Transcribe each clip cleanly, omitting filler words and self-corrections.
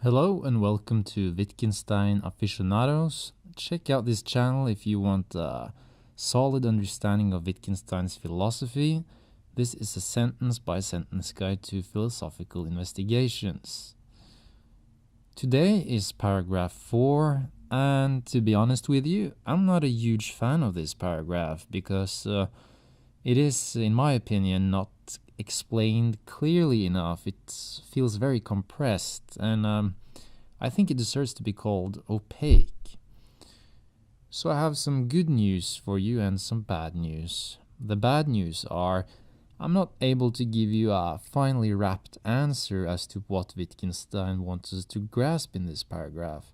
Hello and welcome to Wittgenstein Aficionados. Check out this channel if you want a solid understanding of Wittgenstein's philosophy. This is a sentence-by-sentence guide to philosophical investigations. Today is paragraph 4, and to be honest with you, I'm not a huge fan of this paragraph because it is, in my opinion, not explained clearly enough. It feels very compressed, and I think it deserves to be called opaque. So I have some good news for you and some bad news. The bad news are I'm not able to give you a finely wrapped answer as to what Wittgenstein wants us to grasp in this paragraph.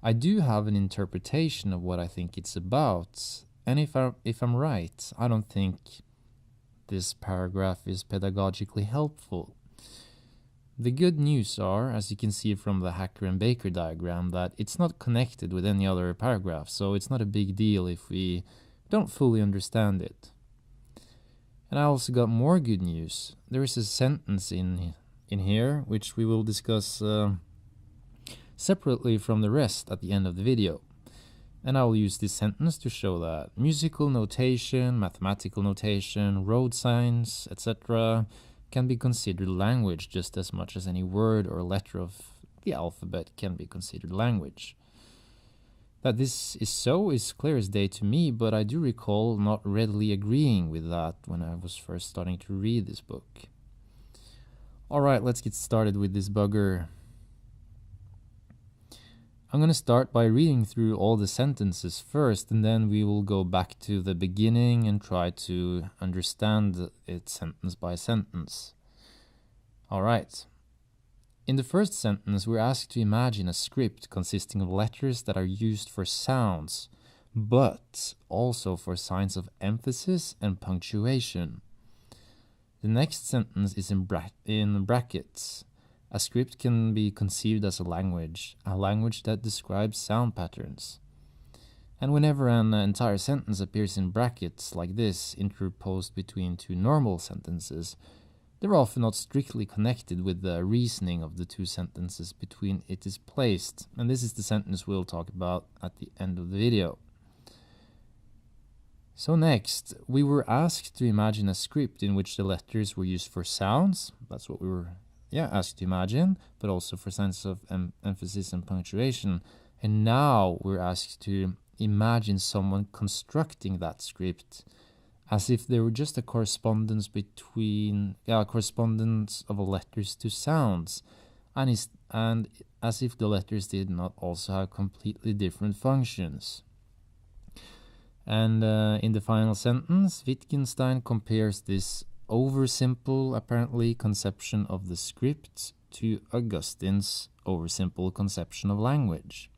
I do have an interpretation of what I think it's about, and if I'm right, I don't think this paragraph is pedagogically helpful. The good news are, as you can see from the Hacker and Baker diagram, that it's not connected with any other paragraph, so it's not a big deal if we don't fully understand it. And I also got more good news. There is a sentence in here which we will discuss separately from the rest at the end of the video. And I will use this sentence to show that musical notation, mathematical notation, road signs, etc. can be considered language just as much as any word or letter of the alphabet can be considered language. That this is so is clear as day to me, but I do recall not readily agreeing with that when I was first starting to read this book. Alright, let's get started with this bugger. I'm going to start by reading through all the sentences first, and then we will go back to the beginning and try to understand it sentence by sentence. Alright. In the first sentence, we're asked to imagine a script consisting of letters that are used for sounds, but also for signs of emphasis and punctuation. The next sentence is in brackets. A script can be conceived as a language that describes sound patterns. And whenever an entire sentence appears in brackets like this, interposed between two normal sentences, they're often not strictly connected with the reasoning of the two sentences between it is placed, and this is the sentence we'll talk about at the end of the video. So next, we were asked to imagine a script in which the letters were used for sounds. That's what we were asked to imagine, but also for signs of emphasis and punctuation. And now we're asked to imagine someone constructing that script as if there were just a correspondence of letters to sounds, and as if the letters did not also have completely different functions. And in the final sentence, Wittgenstein compares this oversimple, apparently, conception of the script to Augustine's oversimple conception of language.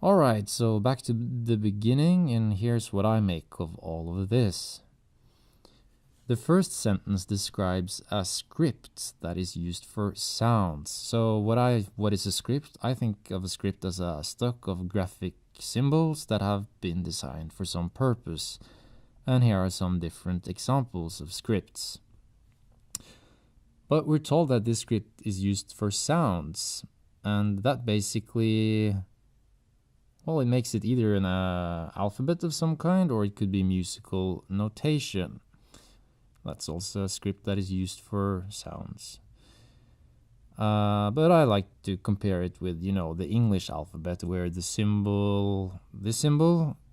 Alright, so back to the beginning, and here's what I make of all of this. The first sentence describes a script that is used for sounds. So what is a script? I think of a script as a stock of graphic symbols that have been designed for some purpose. And here are some different examples of scripts. But we're told that this script is used for sounds, and that basically, well, it makes it either an alphabet of some kind, or it could be musical notation. That's also a script that is used for sounds. But I like to compare it with, the English alphabet, where this symbol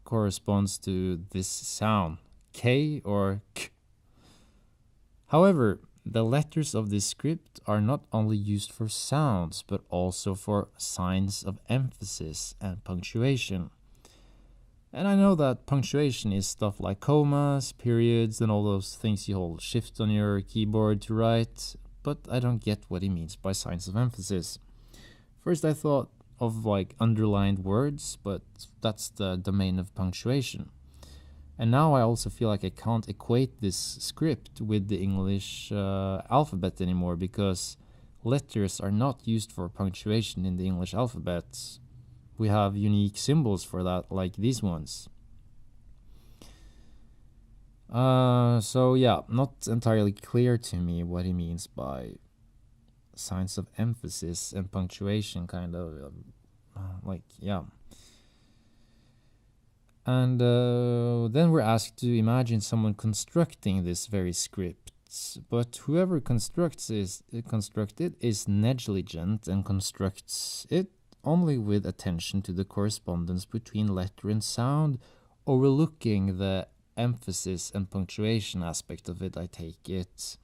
corresponds to this sound, K or K. However, the letters of this script are not only used for sounds, but also for signs of emphasis and punctuation. And I know that punctuation is stuff like commas, periods, and all those things you hold shift on your keyboard to write, but I don't get what he means by signs of emphasis. First I thought of underlined words, but that's the domain of punctuation. And now I also feel like I can't equate this script with the English alphabet anymore, because letters are not used for punctuation in the English alphabet. We have unique symbols for that, like these ones. Not entirely clear to me what he means by signs of emphasis and punctuation, kind of yeah. And then we're asked to imagine someone constructing this very script. But whoever constructs it is negligent and constructs it only with attention to the correspondence between letter and sound, overlooking the emphasis and punctuation aspect of it, I take it.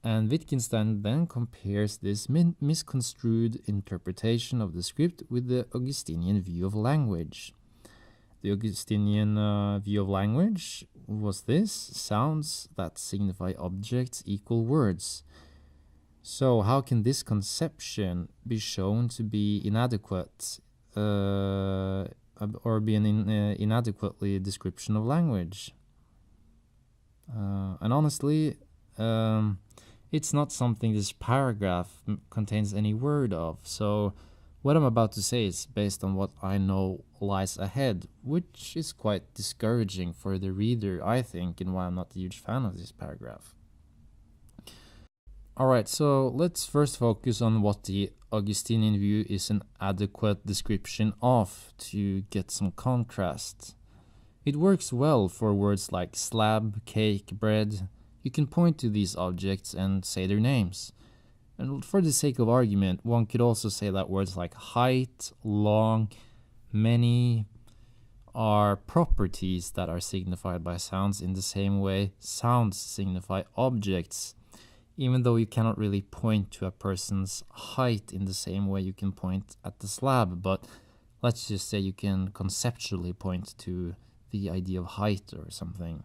And Wittgenstein then compares this misconstrued interpretation of the script with the Augustinian view of language. The Augustinian view of language was this: sounds that signify objects equal words. So how can this conception be shown to be inadequate or be an inadequately description of language? And honestly, it's not something this paragraph contains any word of. So what I'm about to say is based on what I know lies ahead, which is quite discouraging for the reader, I think, and why I'm not a huge fan of this paragraph. Alright, so let's first focus on what the Augustinian view is an adequate description of to get some contrast. It works well for words like slab, cake, bread. You can point to these objects and say their names. And for the sake of argument, one could also say that words like height, long, many are properties that are signified by sounds in the same way sounds signify objects, even though you cannot really point to a person's height in the same way you can point at the slab. But let's just say you can conceptually point to the idea of height or something.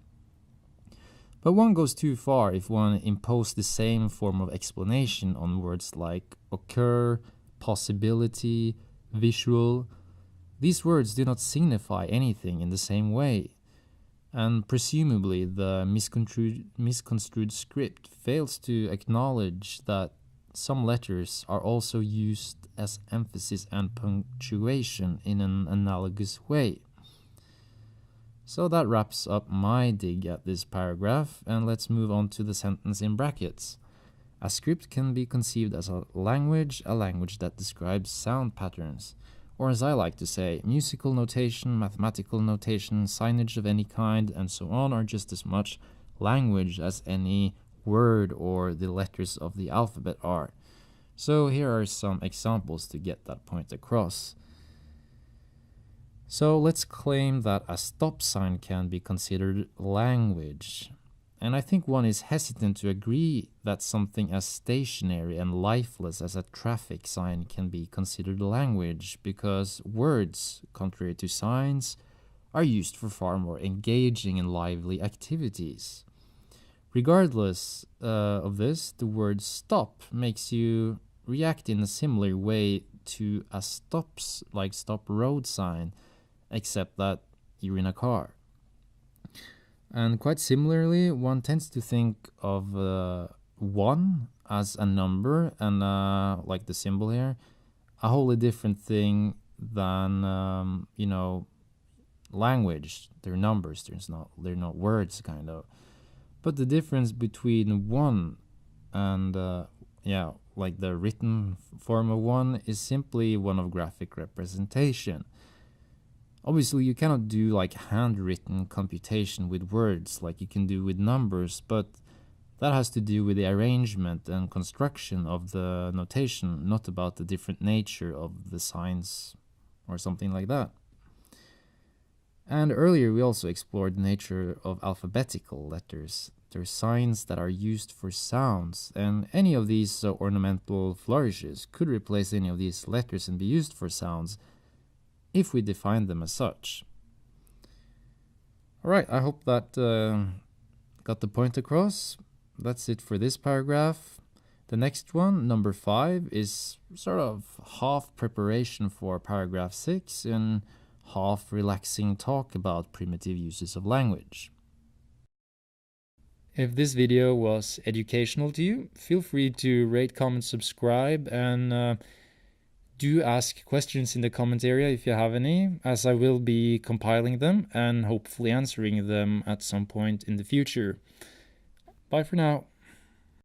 But one goes too far if one imposes the same form of explanation on words like occur, possibility, visual. These words do not signify anything in the same way, and presumably the misconstrued script fails to acknowledge that some letters are also used as emphasis and punctuation in an analogous way. So that wraps up my dig at this paragraph, and let's move on to the sentence in brackets. A script can be conceived as a language that describes sound patterns, or as I like to say, musical notation, mathematical notation, signage of any kind, and so on are just as much language as any word or the letters of the alphabet are. So here are some examples to get that point across. So let's claim that a stop sign can be considered language. And I think one is hesitant to agree that something as stationary and lifeless as a traffic sign can be considered language, because words, contrary to signs, are used for far more engaging and lively activities. Regardless of this, the word stop makes you react in a similar way to a stop road sign, except that you're in a car. And quite similarly, one tends to think of 1 as a number and like the symbol here, a wholly different thing than language. They're numbers. They're not words, kind of. But the difference between 1 and like the written form of 1 is simply one of graphic representation. Obviously, you cannot do like handwritten computation with words like you can do with numbers, but that has to do with the arrangement and construction of the notation, not about the different nature of the signs or something like that. And earlier we also explored the nature of alphabetical letters. They're signs that are used for sounds, and any of these ornamental flourishes could replace any of these letters and be used for sounds, if we define them as such. Alright, I hope that got the point across. That's it for this paragraph. The next one, number 5, is sort of half preparation for paragraph 6 and half relaxing talk about primitive uses of language. If this video was educational to you, feel free to rate, comment, subscribe, and do ask questions in the comment area if you have any, as I will be compiling them and hopefully answering them at some point in the future. Bye for now.